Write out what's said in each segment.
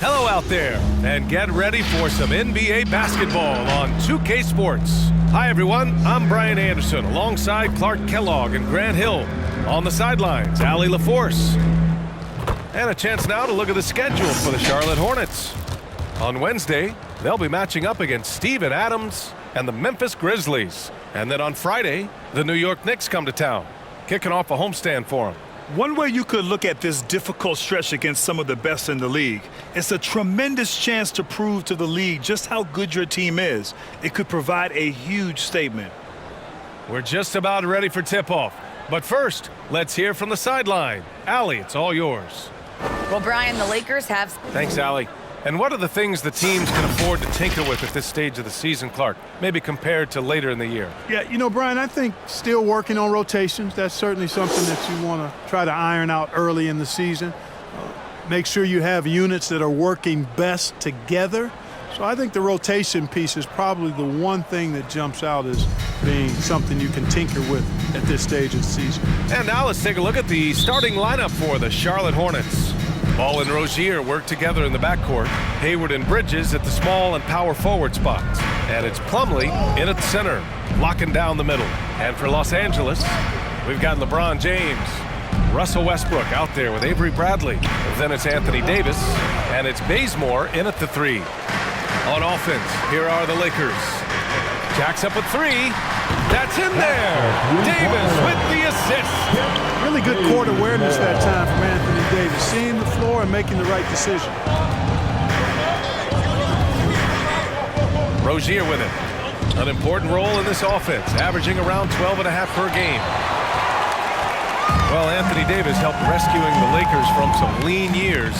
Hello out there, and get ready for some NBA basketball on 2K Sports. Hi everyone, I'm Brian Anderson alongside Clark Kellogg and Grant Hill. On the sidelines, Allie LaForce. And a chance now to look at the schedule for the Charlotte Hornets. On Wednesday, they'll be matching up against Steven Adams and the Memphis Grizzlies. And then on Friday, the New York Knicks come to town, kicking off a homestand for them. One way you could look at this difficult stretch against some of the best in the league, it's a tremendous chance to prove to the league just how good your team is. It could provide a huge statement. We're just about ready for tip-off. But first, let's hear from the sideline. Allie, it's all yours. Well, Brian, the Lakers have... Thanks, Allie. And what are the things the teams can afford to tinker with at this stage of the season, Clark, maybe compared to later in the year? Yeah, you know, Brian, I think still working on rotations. That's certainly something that you want to try to iron out early in the season. Make sure you have units that are working best together. So I think the rotation piece is probably the one thing that jumps out as being something you can tinker with at this stage of the season. And now let's take a look at the starting lineup for the Charlotte Hornets. Ball and Rozier work together in the backcourt. Hayward and Bridges at the small and power forward spots. And it's Plumlee in at the center, locking down the middle. And for Los Angeles, we've got LeBron James. Russell Westbrook out there with Avery Bradley. Then it's Anthony Davis. And it's Bazemore in at the three. On offense, here are the Lakers. Jacks up a three. That's in there. Davis with the assist. Really good court awareness that time from Anthony Davis, seeing the floor and making the right decision. Rozier with it. An important role in this offense, averaging around 12.5 per game. Well, Anthony Davis helped rescuing the Lakers from some lean years.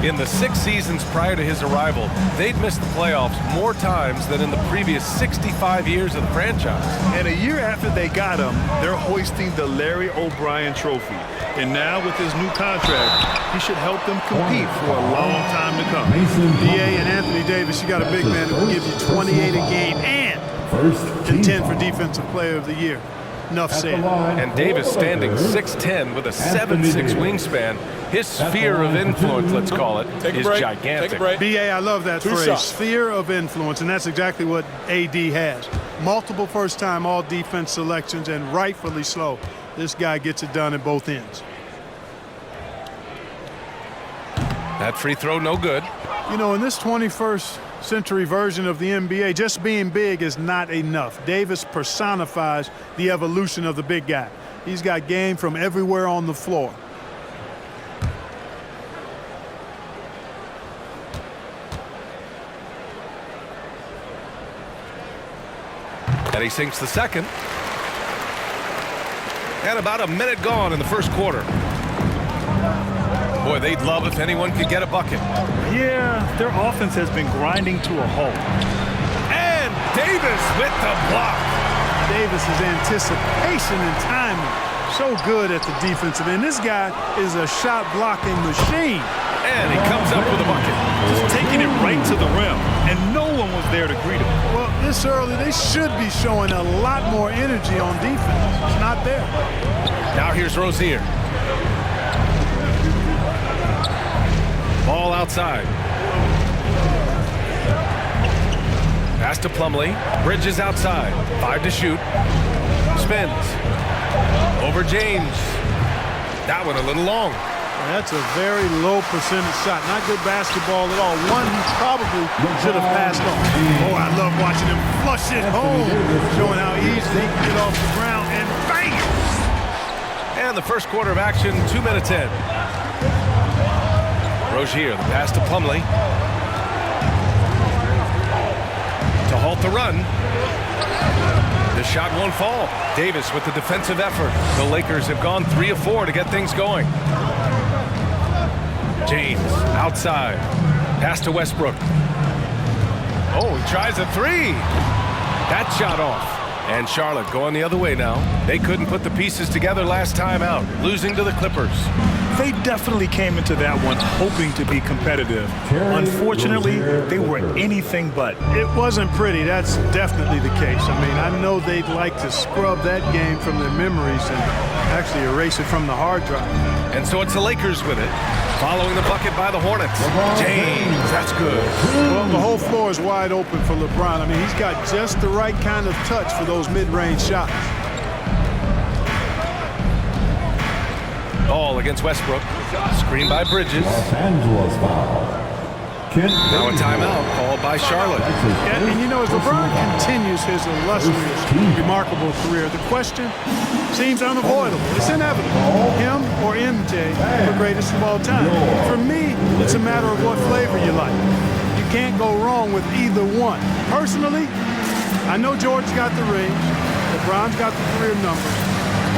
In the 6 seasons prior to his arrival, they'd missed the playoffs more times than in the previous 65 years of the franchise. And a year after they got him, they're hoisting the Larry O'Brien Trophy. And now with his new contract, he should help them compete for a long time to come. DA and Anthony Davis, you got a big man that will give you 28 a game and contend for Defensive Player of the Year. Enough said. And Davis standing 6'10" with a 7'6" wingspan. His sphere of influence, let's call it, is gigantic. BA, I love that phrase, sphere of influence, and that's exactly what AD has. Multiple first-time all-defense selections, and rightfully so. This guy gets it done at both ends. That free throw, no good. You know, in this 21st century version of the NBA, just being big is not enough. Davis personifies the evolution of the big guy. He's got game from everywhere on the floor. And he sinks the second. And about a minute gone in the first quarter. Boy, they'd love if anyone could get a bucket. Yeah, their offense has been grinding to a halt. And Davis with the block. Davis's anticipation and timing, so good at the defensive end. This guy is a shot blocking machine. And he comes up with a bucket. Just taking it right to the rim, and no one was there to greet him. Well, this early, they should be showing a lot more energy on defense. It's not there. Now here's Rozier. Ball outside. Pass to Plumlee. Bridges outside. 5 to shoot. Spins. Over James. That one a little long. That's a very low percentage shot. Not good basketball at all. One he probably should have passed on. Oh, I love watching him flush it home. Showing how easily he can get off the ground and bang it. And the first quarter of action, 2 minutes in. Rozier, the pass to Plumlee. To halt the run. The shot won't fall. Davis with the defensive effort. The Lakers have gone 3 of 4 to get things going. James outside. Pass to Westbrook. Oh, he tries a 3. That shot off. And Charlotte going the other way now. They couldn't put the pieces together last time out, losing to the Clippers. They definitely came into that one hoping to be competitive. Unfortunately, they were anything but. It wasn't pretty. That's definitely the case. I mean, I know they'd like to scrub that game from their memories and actually erase it from the hard drive. And so it's the Lakers with it. Following the bucket by the Hornets. James, that's good. Well, the whole floor is wide open for LeBron. I mean, he's got just the right kind of touch for those mid-range shots. Ball against Westbrook. Screen by Bridges. Now a timeout called by Charlotte. And you know, as LeBron continues his illustrious, remarkable career, the question seems unavoidable. It's inevitable. Him or MJ, the greatest of all time. For me, it's a matter of what flavor you like. You can't go wrong with either one. Personally, I know Jordan's got the rings. LeBron's got the career numbers.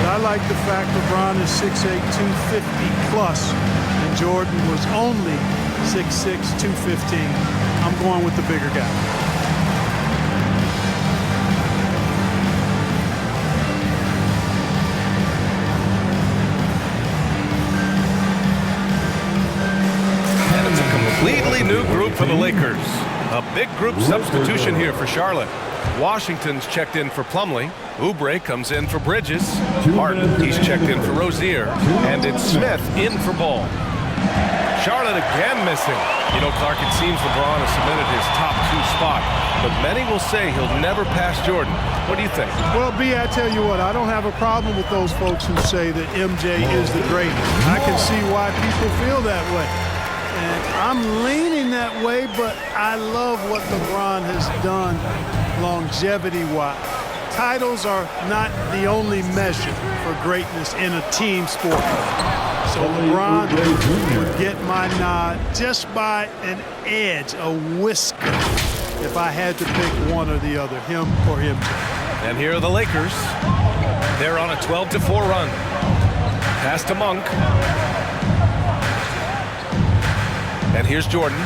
But I like the fact LeBron is 6'8", 250 plus, and Jordan was only 6'6", 215. I'm going with the bigger guy. And it's a completely new group for the Lakers. A big group substitution here for Charlotte. Washington's checked in for Plumlee. Oubre comes in for Bridges. Harden, he's checked in for Rozier. And it's Smith in for Ball. Charlotte again missing. You know, Clark, it seems LeBron has cemented his top 2 spot, but many will say he'll never pass Jordan. What do you think? Well, B, I tell you what, I don't have a problem with those folks who say that MJ is the greatest. I can see why people feel that way. And I'm leaning that way, but I love what LeBron has done longevity-wise. Titles are not the only measure for greatness in a team sport. So LeBron would get my nod just by an edge, a whisker, if I had to pick one or the other, him or him. And here are the Lakers. They're on a 12-4 run. Pass to Monk. And here's Jordan.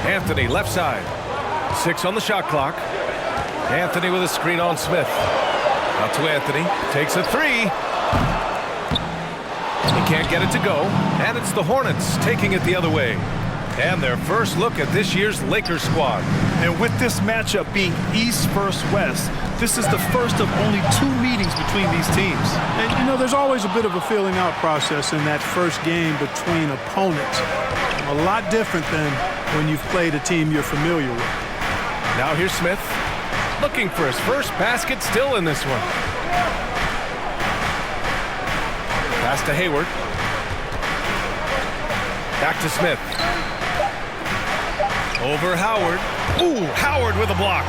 Anthony, left side. 6 on the shot clock. Anthony with a screen on Smith. Out to Anthony. Takes a 3. He can't get it to go. And it's the Hornets taking it the other way. And their first look at this year's Lakers squad. And with this matchup being East versus West, this is the first of only 2 meetings between these teams. And, you know, there's always a bit of a feeling out process in that first game between opponents. A lot different than when you've played a team you're familiar with. Now here's Smith, looking for his first basket, still in this one. Pass to Hayward. Back to Smith. Over Howard. Ooh, Howard with a block.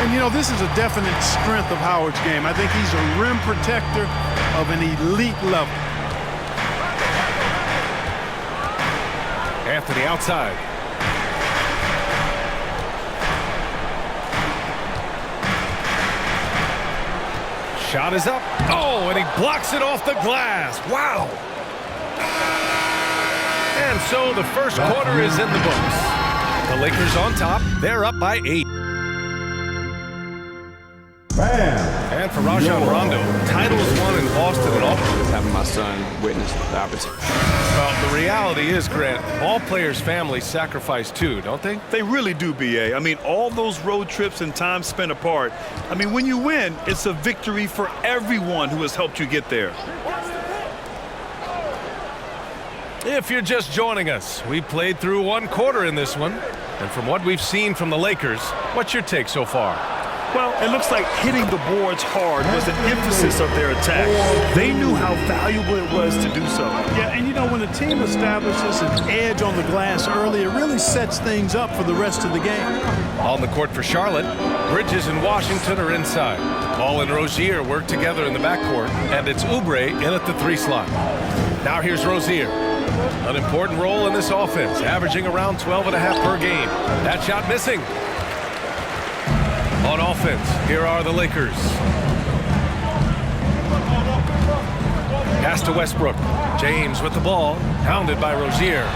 And, you know, this is a definite strength of Howard's game. I think he's a rim protector of an elite level. Anthony outside. Shot is up. Oh, and he blocks it off the glass. Wow. And so the first quarter is in the books. The Lakers on top. They're up by 8. And for Rajon Rondo, titles won in Boston and Auckland. Having my son witness the opportunity. Well, the reality is, Grant, all players' families sacrifice too, don't they? They really do, B.A. I mean, all those road trips and time spent apart. I mean, when you win, it's a victory for everyone who has helped you get there. If you're just joining us, we played through 1 quarter in this one. And from what we've seen from the Lakers, what's your take so far? Well, it looks like hitting the boards hard was an emphasis of their attack. They knew how valuable it was to do so. Yeah, and you know, when a team establishes an edge on the glass early, it really sets things up for the rest of the game. On the court for Charlotte, Bridges and Washington are inside. Ball and Rozier work together in the backcourt, and it's Oubre in at the 3 slot. Now here's Rozier. An important role in this offense, averaging around 12.5 per game. That shot missing. On offense, here are the Lakers. Pass to Westbrook. James with the ball, hounded by Rozier.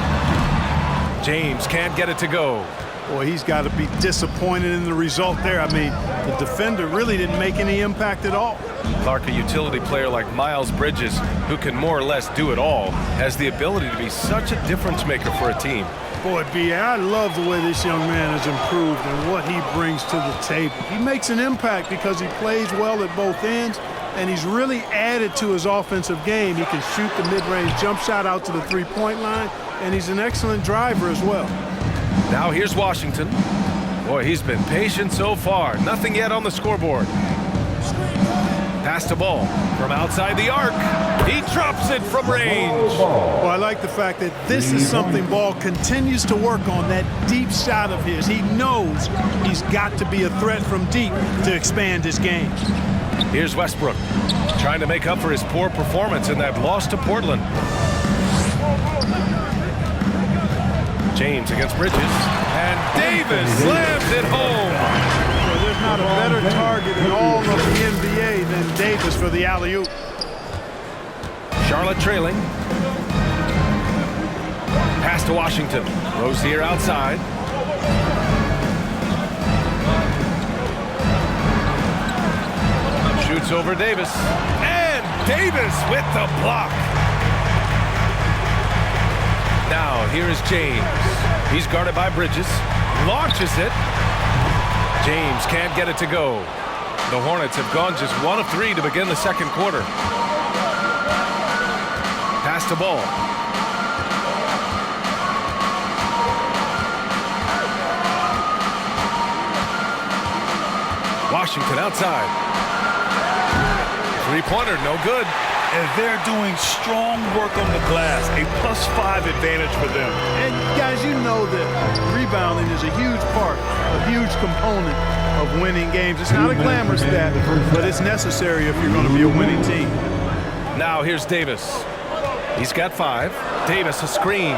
James can't get it to go. Boy, he's got to be disappointed in the result there. I mean, the defender really didn't make any impact at all. Clark, a utility player like Miles Bridges, who can more or less do it all, has the ability to be such a difference maker for a team. Boy, B.A., I love the way this young man has improved and what he brings to the table. He makes an impact because he plays well at both ends, and he's really added to his offensive game. He can shoot the mid-range jump shot out to the three-point line, and he's an excellent driver as well. Now here's Washington. Boy, he's been patient so far. Nothing yet on the scoreboard. Pass the ball from outside the arc. He drops it from range. Well, I like the fact that this is something Ball continues to work on, that deep shot of his. He knows he's got to be a threat from deep to expand his game. Here's Westbrook trying to make up for his poor performance in that loss to Portland. James against Bridges, and Davis slams it home. Well, there's not a better target in all of the NBA than Davis for the alley-oop. Charlotte trailing. Pass to Washington. Rozier outside. Shoots over Davis. And Davis with the block. Now, here is James. He's guarded by Bridges. Launches it. James can't get it to go. The Hornets have gone just 1 of 3 to begin the second quarter. Pass the ball. Washington outside. Three-pointer, no good. And they're doing strong work on the glass, a +5 advantage for them. And guys, you know that rebounding is a huge part, a huge component of winning games. It's not a glamour stat, but it's necessary if you're going to be a winning team. Now here's Davis. He's got 5. Davis a screen.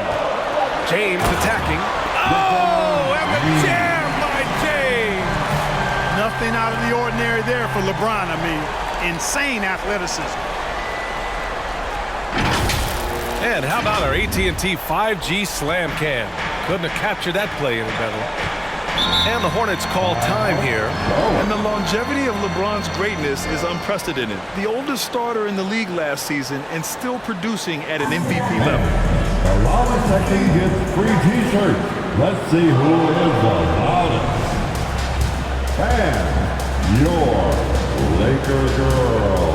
James attacking. Oh, and the jam by James. Nothing out of the ordinary there for LeBron. I mean, insane athleticism. And how about our AT&T 5G slam cam? Couldn't have captured that play any better. And the Hornets call time here. And the longevity of LeBron's greatness is unprecedented. The oldest starter in the league last season and still producing at an MVP level. The loudest section gets free t-shirts. Let's see who is the loudest. And your Laker girl.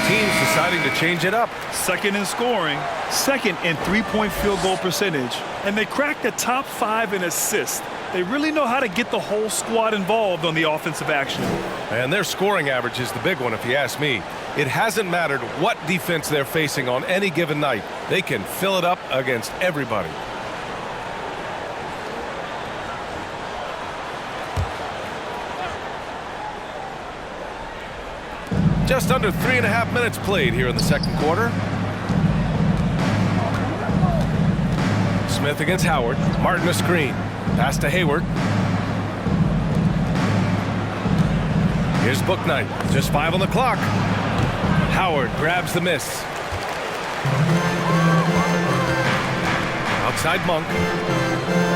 Teams deciding to change it up. Second in scoring, second in three-point field goal percentage, and they cracked the top 5 in assists. They really know how to get the whole squad involved on the offensive action. And their scoring average is the big one, if you ask me. It hasn't mattered what defense they're facing on any given night. They can fill it up against everybody. Just under 3.5 minutes played here in the second quarter. Smith against Howard. Martin a screen. Pass to Hayward. Here's Bouknight. Just 5 on the clock. Howard grabs the miss. Outside Monk.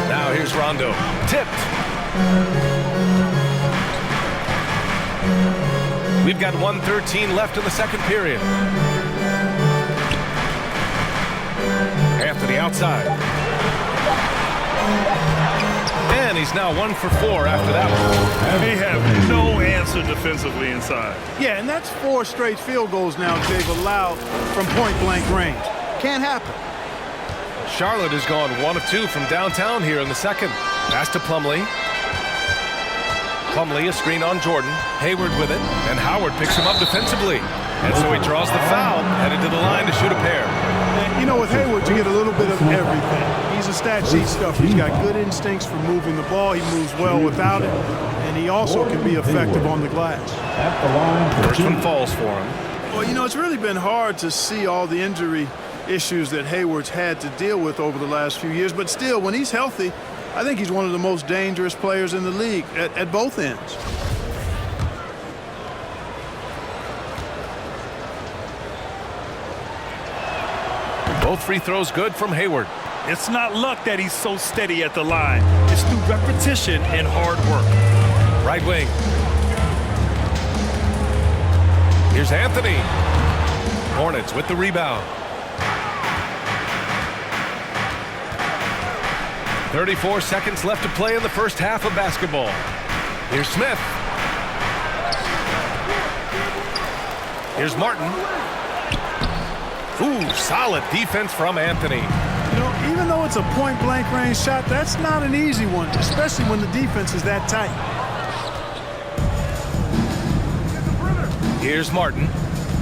Now here's Rondo. Tipped. We've got 1:13 left in the second period. Anthony outside. And he's now 1 for 4 after that one. They have no answer defensively inside. Yeah, and that's 4 straight field goals now they've allowed from point-blank range. Can't happen. Charlotte has gone 1 of 2 from downtown here in the second. Pass to Plumlee. Plumlee a screen on Jordan. Hayward with it, and Howard picks him up defensively. And so he draws the foul, headed to the line to shoot a pair. And, you know, with Hayward, you get a little bit of everything. He's a stat sheet stuffer. He's got good instincts for moving the ball. He moves well without it, and he also can be effective on the glass. First one falls for him. Well, you know, it's really been hard to see all the injury issues that Hayward's had to deal with over the last few years, but still, when he's healthy, I think he's one of the most dangerous players in the league at both ends. Both free throws good from Hayward. It's not luck that he's so steady at the line. It's through repetition and hard work. Right wing. Here's Anthony. Hornets with the rebound. 34 seconds left to play in the first half of basketball. Here's Smith. Here's Martin. Ooh, solid defense from Anthony. You know, even though it's a point-blank range shot, that's not an easy one, especially when the defense is that tight. Here's Martin.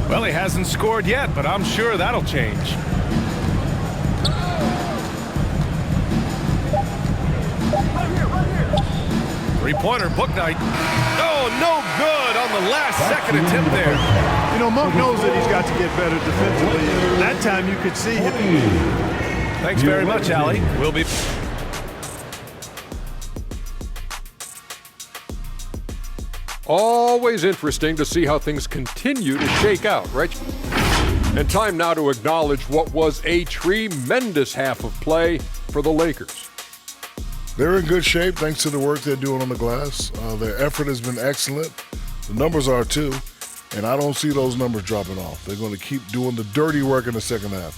Well, he hasn't scored yet, but I'm sure that'll change. Three-pointer, book night. Oh, no good on the last second attempt there. You know, Monk knows that he's got to get better defensively. That time you could see him. Thanks very much, Allie. We'll be... Always interesting to see how things continue to shake out, right? And time now to acknowledge what was a tremendous half of play for the Lakers. They're in good shape thanks to the work they're doing on the glass. Their effort has been excellent. The numbers are too, and I don't see those numbers dropping off. They're going to keep doing the dirty work in the second half.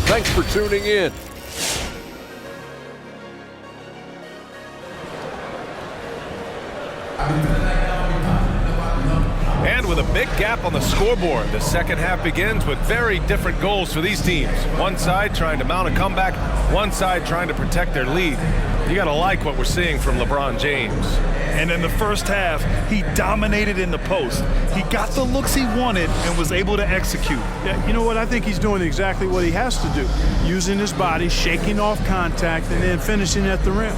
Thanks for tuning in. And with a big gap on the scoreboard, the second half begins with very different goals for these teams. One side trying to mount a comeback, one side trying to protect their lead. You got to like what we're seeing from LeBron James. And in the first half, he dominated in the post. He got the looks he wanted and was able to execute. Yeah, you know what? I think he's doing exactly what he has to do. Using his body, shaking off contact, and then finishing at the rim.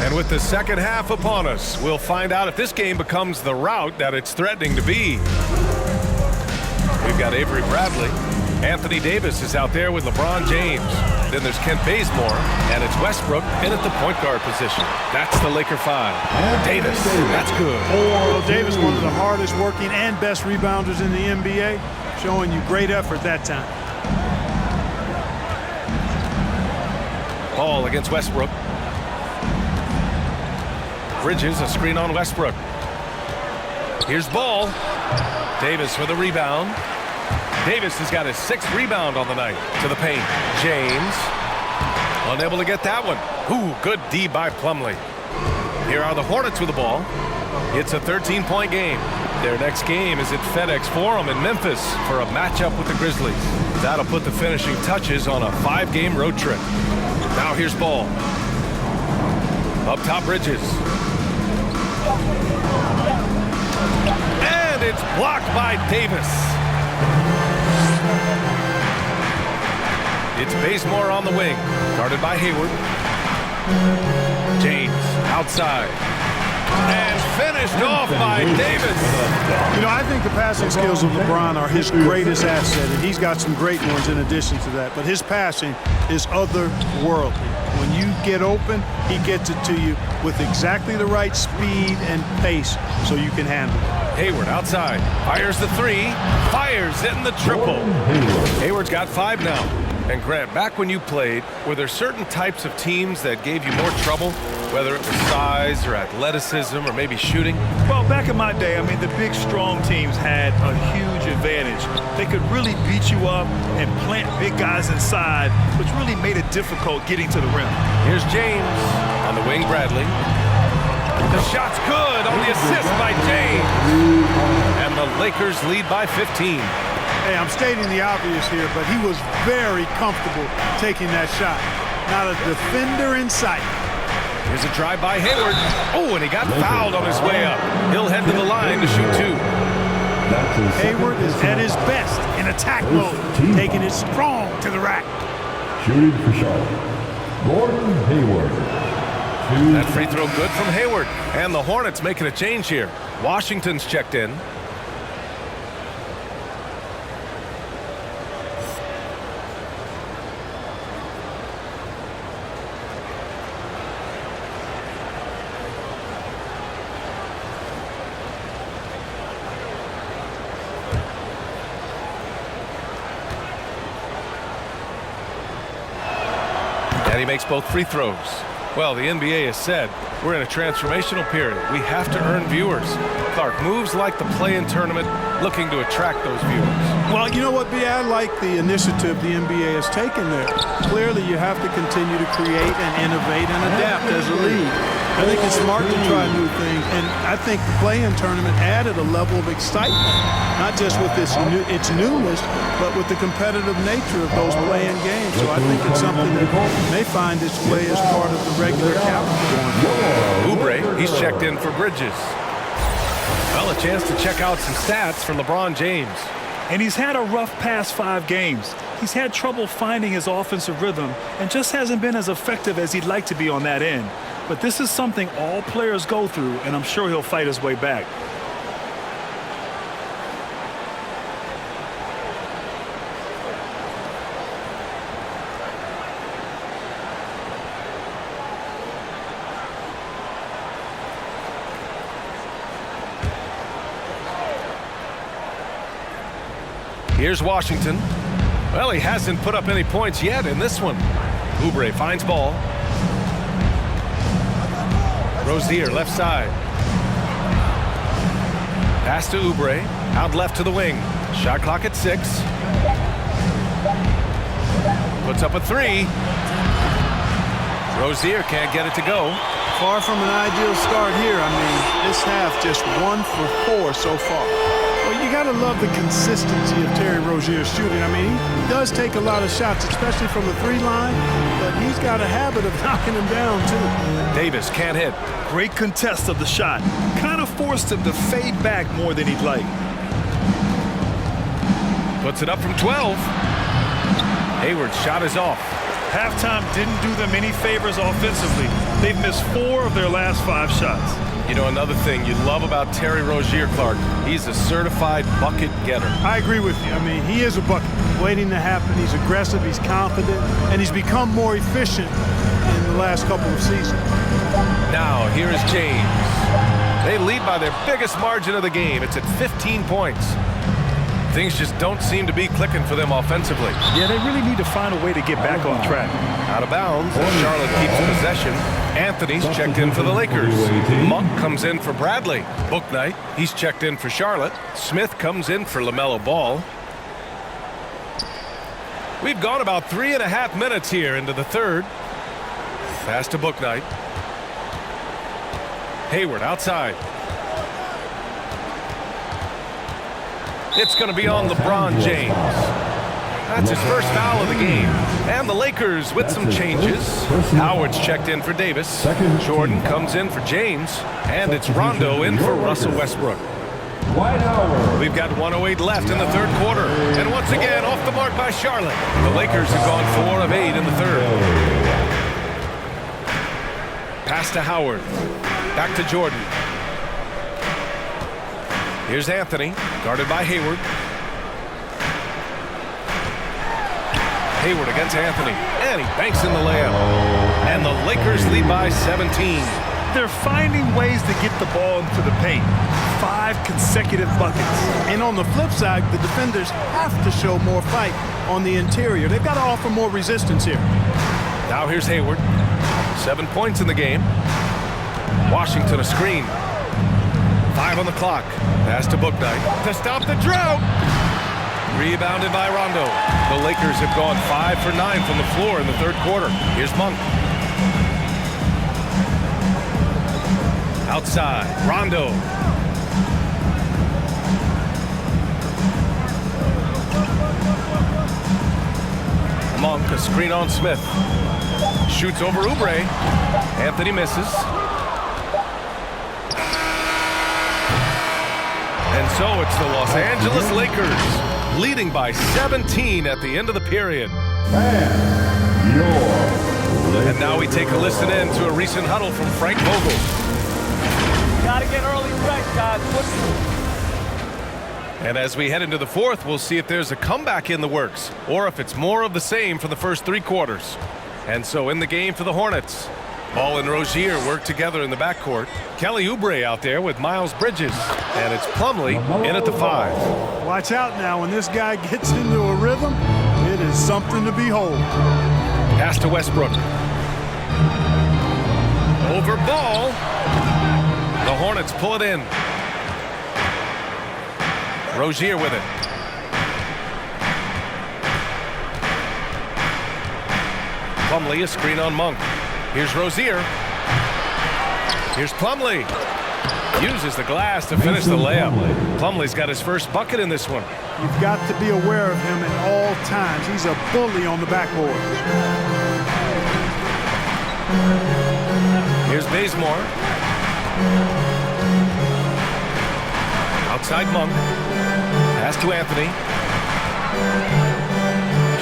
And with the second half upon us, we'll find out if this game becomes the rout that it's threatening to be. We've got Avery Bradley. Anthony Davis is out there with LeBron James. Then there's Kent Bazemore, and it's Westbrook in at the point guard position. That's the Laker 5. Davis, that's good. Well, Davis, one of the hardest working and best rebounders in the NBA, showing you great effort that time. Ball against Westbrook. Bridges, a screen on Westbrook. Here's Ball. Davis with a rebound. Davis has got his 6th rebound on the night. To the paint. James. Unable to get that one. Ooh, good D by Plumlee. Here are the Hornets with the ball. It's a 13-point game. Their next game is at FedEx Forum in Memphis for a matchup with the Grizzlies. That'll put the finishing touches on a 5-game road trip. Now here's Ball. Up top, Bridges. And it's blocked by Davis. It's Bazemore on the wing, guarded by Hayward. James outside. And finished off by Davis. You know, I think the passing skills of LeBron are his greatest asset, and he's got some great ones in addition to that. But his passing is otherworldly. When you get open, he gets it to you with exactly the right speed and pace so you can handle it. Hayward outside, fires the 3, fires in the triple. Hayward's got 5 now. And Grant, back when you played, were there certain types of teams that gave you more trouble, whether it was size or athleticism or maybe shooting? Well, back in my day, I mean, the big, strong teams had a huge advantage. They could really beat you up and plant big guys inside, which really made it difficult getting to the rim. Here's James on the wing, Bradley. The shot's good on the assist by James. And the Lakers lead by 15. Hey, I'm stating the obvious here, but he was very comfortable taking that shot. Not a defender in sight. Here's a drive by Hayward. Oh, and he got fouled on his way up. He'll head to the line to shoot 2. Hayward is at his best in attack mode, taking it strong to the rack. Shooting for Charlotte, Gordon Hayward. That free throw good from Hayward. And the Hornets making a change here. Washington's checked in. And he makes both free throws. Well, the NBA has said we're in a transformational period. We have to earn viewers. Clark, moves like the play-in tournament looking to attract those viewers. Well, you know what, B? I like the initiative the NBA has taken there. Clearly, you have to continue to create and innovate and adapt as a league. I think it's smart to try new things, and I think the play-in tournament added a level of excitement, not just with its newness, but with the competitive nature of those play-in games. So I think it's something that may find its way as part of the regular calendar. Oubre, he's checked in for Bridges. Well, a chance to check out some stats for LeBron James. And he's had a rough past 5 games. He's had trouble finding his offensive rhythm and just hasn't been as effective as he'd like to be on that end. But this is something all players go through, and I'm sure he'll fight his way back. Here's Washington. Well, he hasn't put up any points yet in this one. Oubre finds ball. Rozier, left side. Pass to Oubre. Out left to the wing. Shot clock at 6. Puts up a 3. Rozier can't get it to go. Far from an ideal start here. I mean, this half just 1 for 4 so far. Well, you got to love the consistency of Terry Rozier's shooting. I mean, he does take a lot of shots, especially from the 3 line, but he's got a habit of knocking them down, too. Davis can't hit. Great contest of the shot. Kind of forced him to fade back more than he'd like. Puts it up from 12. Hayward's shot is off. Halftime didn't do them any favors offensively. They've missed 4 of their last 5 shots. You know, another thing you love about Terry Rozier, Clark, he's a certified bucket getter. I agree with you. I mean, he is a bucket waiting to happen. He's aggressive, he's confident, and he's become more efficient in the last couple of seasons. Now, here is James. They lead by their biggest margin of the game. It's at 15 points. Things just don't seem to be clicking for them offensively. Yeah, they really need to find a way to get back on track. Out of bounds, and Charlotte keeps possession. Anthony's checked in for the Lakers. Monk comes in for Bradley. Bouknight, he's checked in for Charlotte. Smith comes in for LaMelo Ball. We've gone about 3.5 minutes here into the third. Pass to Bouknight. Hayward outside. It's going to be on LeBron James. That's his first foul of the game. And the Lakers with some changes. Howard's checked in for Davis. Jordan comes in for James. And it's Rondo in for Russell Westbrook. We've got 1:08 left in the third quarter. And once again, off the mark by Charlotte. The Lakers have gone 4 of 8 in the third. Pass to Howard. Back to Jordan. Here's Anthony, guarded by Hayward. Hayward against Anthony, and he banks in the layup. And the Lakers lead by 17. They're finding ways to get the ball into the paint. 5 consecutive buckets. And on the flip side, the defenders have to show more fight on the interior. They've got to offer more resistance here. Now here's Hayward. 7 points in the game. Washington a screen. 5 on the clock. Pass to Bouknight to stop the drought. Rebounded by Rondo. The Lakers have gone 5 for 9 from the floor in the third quarter. Here's Monk. Outside, Rondo. Monk, a screen on Smith. Shoots over Oubre. Anthony misses. And so it's the Los Angeles Lakers leading by 17 at the end of the period. And now we take a listen in to a recent huddle from Frank Vogel. Gotta get early right, guys. And as we head into the fourth, we'll see if there's a comeback in the works or if it's more of the same for the first 3 quarters. And so in the game for the Hornets, Ball and Rozier work together in the backcourt. Kelly Oubre out there with Miles Bridges. And it's Plumlee in at the 5. Watch out now. When this guy gets into a rhythm, it is something to behold. Pass to Westbrook. Over ball. The Hornets pull it in. Rozier with it. Plumlee, a screen on Monk. Here's Rozier. Here's Plumlee. Uses the glass to finish the layup. Plumlee's got his first bucket in this one. You've got to be aware of him at all times. He's a bully on the backboard. Here's Bazemore. Outside Monk. Pass to Anthony.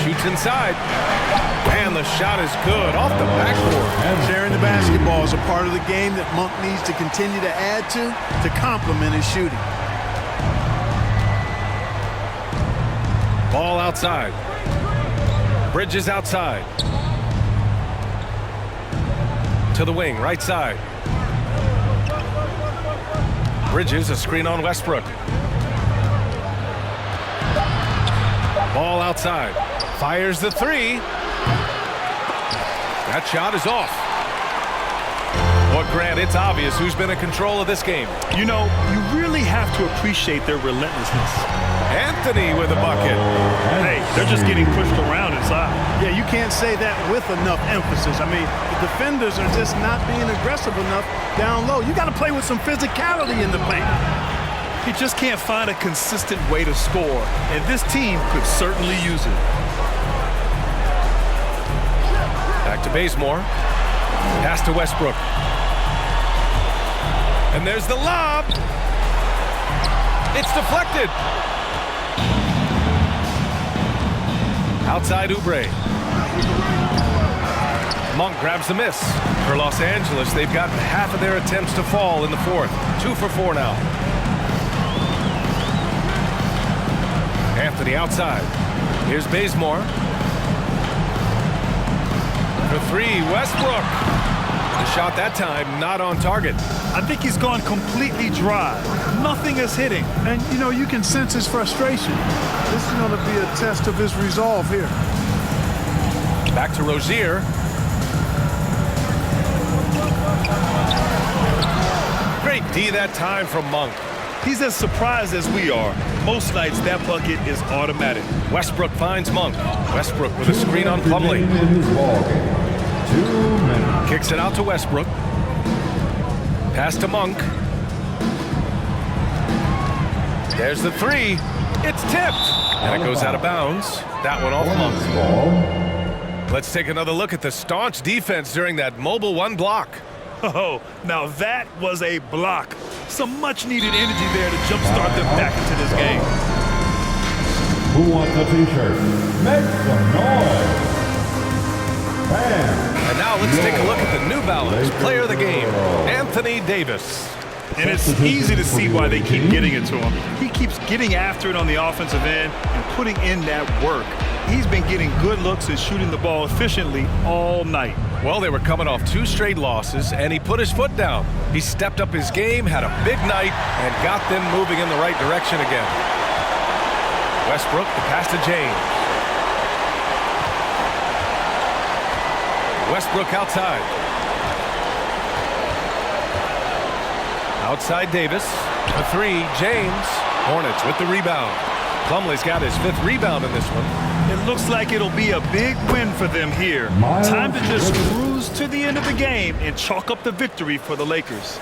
Shoots inside. And the shot is good off the backboard. Sharing the basketball is a part of the game that Monk needs to continue to add to complement his shooting. Ball outside. Bridges outside. To the wing, right side. Bridges, a screen on Westbrook. Ball outside. Fires the three. That shot is off. Well, Grant, it's obvious who's been in control of this game. You know, you really have to appreciate their relentlessness. Anthony with a bucket. Hey, they're just getting pushed around inside. Yeah, you can't say that with enough emphasis. I mean, the defenders are just not being aggressive enough down low. You got to play with some physicality in the paint. He just can't find a consistent way to score, and this team could certainly use it. Back to Bazemore. Pass to Westbrook. And there's the lob. It's deflected. Outside Oubre. Monk grabs the miss. For Los Angeles, they've gotten half of their attempts to fall in the fourth. 2 for 4 now. Anthony outside. Here's Bazemore. For 3, Westbrook. The shot that time not on target. I think he's gone completely dry. Nothing is hitting. And, you know, you can sense his frustration. This is going to be a test of his resolve here. Back to Rozier. Great D that time from Monk. He's as surprised as we are. Most nights, that bucket is automatic. Westbrook finds Monk. Westbrook with a screen on Plumlee. Kicks it out to Westbrook. Pass to Monk. There's the 3. It's tipped. And it goes out of bounds. That one off Monk. Let's take another look at the staunch defense during that mobile 1 block. Oh, now that was a block. Some much-needed energy there to jumpstart them back into this game. Who wants a t-shirt? Make some noise. And now let's take a look at the New Balance player of the game, Anthony Davis. And it's easy to see why they keep getting it to him. He keeps getting after it on the offensive end and putting in that work. He's been getting good looks and shooting the ball efficiently all night. Well, they were coming off 2 straight losses, and he put his foot down. He stepped up his game, had a big night, and got them moving in the right direction again. Westbrook, the pass to James. Westbrook outside. Outside Davis. The 3, James. Hornets with the rebound. Plumlee's got his 5th rebound in this one. It looks like it'll be a big win for them here. Time to just cruise to the end of the game and chalk up the victory for the Lakers.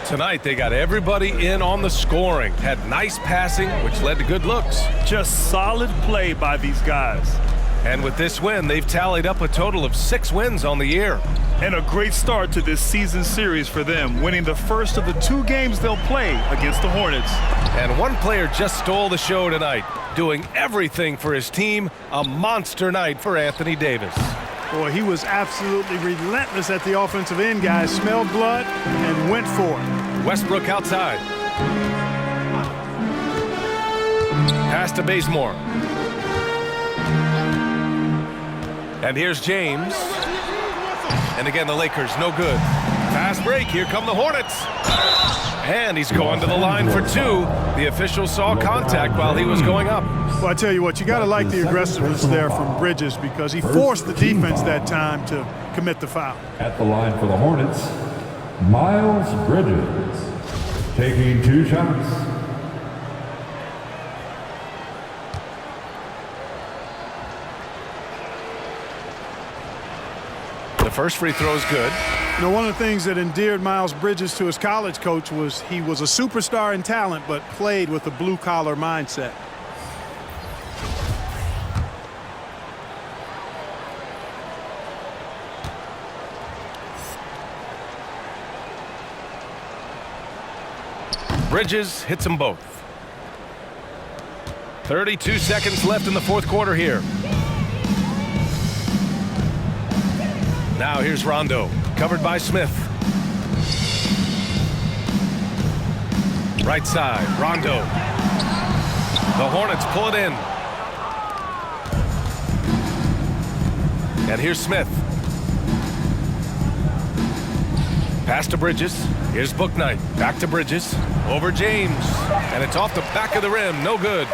Tonight, they got everybody in on the scoring. Had nice passing, which led to good looks. Just solid play by these guys. And with this win, they've tallied up a total of 6 wins on the year. And a great start to this season series for them, winning the first of the 2 games they'll play against the Hornets. And one player just stole the show tonight, doing everything for his team. A monster night for Anthony Davis. Boy, he was absolutely relentless at the offensive end, guys. Smelled blood and went for it. Westbrook outside. Pass to Bazemore. And here's James. And again, the Lakers, no good. Fast break, here come the Hornets. And he's going to the line for 2. The official saw contact while he was going up. Well, I tell you what, you got to like the aggressiveness there from Bridges because he forced the defense that time to commit the foul. At the line for the Hornets, Miles Bridges, taking 2 shots. The first free throw is good. You know, one of the things that endeared Miles Bridges to his college coach was he was a superstar in talent, but played with a blue-collar mindset. Bridges hits them both. 32 seconds left in the fourth quarter here. Now here's Rondo, covered by Smith. Right side, Rondo. The Hornets pull it in. And here's Smith. Pass to Bridges. Here's Bouknight. Back to Bridges. Over James. And it's off the back of the rim. No good.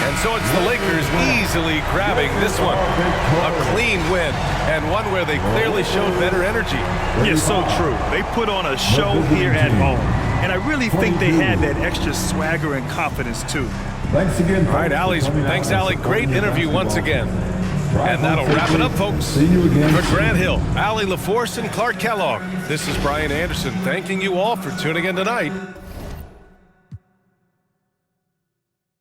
And so it's the Lakers easily grabbing this one. A clean win, and one where they clearly showed better energy. Yeah, so true. They put on a show here at home. And I really think they had that extra swagger and confidence, too. Thanks again. All right, Allie's. Thanks, Allie. Great interview once again. And that'll wrap it up, folks. See you again. For Grant Hill, Allie LaForce, and Clark Kellogg, this is Brian Anderson thanking you all for tuning in tonight.